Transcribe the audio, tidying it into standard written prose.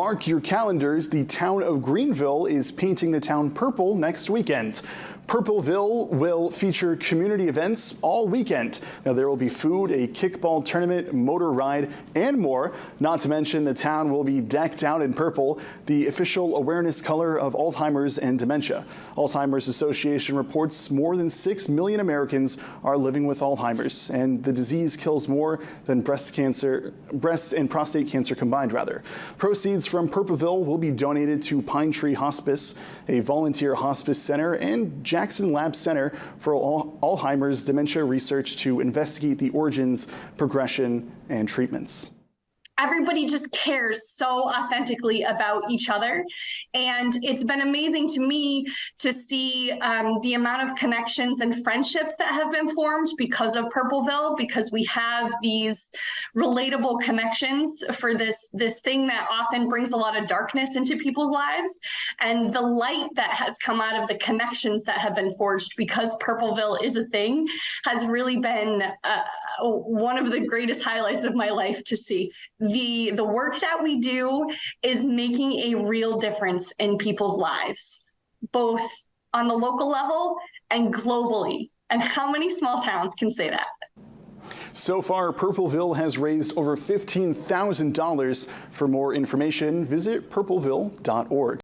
Mark your calendars, the town of Greenville is painting the town purple next weekend. Purpleville will feature community events all weekend. Now there will be food, a kickball tournament, motor ride, and more. Not to mention the town will be decked out in purple, the official awareness color of Alzheimer's and dementia. Alzheimer's Association reports more than 6 million Americans are living with Alzheimer's, and the disease kills more than breast and prostate cancer combined, rather. Proceeds from Purpleville will be donated to Pine Tree Hospice, a volunteer hospice center, and Jackson Lab Center for Alzheimer's dementia research to investigate the origins, progression, and treatments. Everybody just cares so authentically about each other. And it's been amazing to me to see the amount of connections and friendships that have been formed because of Purpleville, because we have these relatable connections for this thing that often brings a lot of darkness into people's lives. And the light that has come out of the connections that have been forged because Purpleville is a thing has really been one of the greatest highlights of my life to see. The work that we do is making a real difference in people's lives, both on the local level and globally. And how many small towns can say that? So far, Purpleville has raised over $15,000. For more information, visit purpleville.org.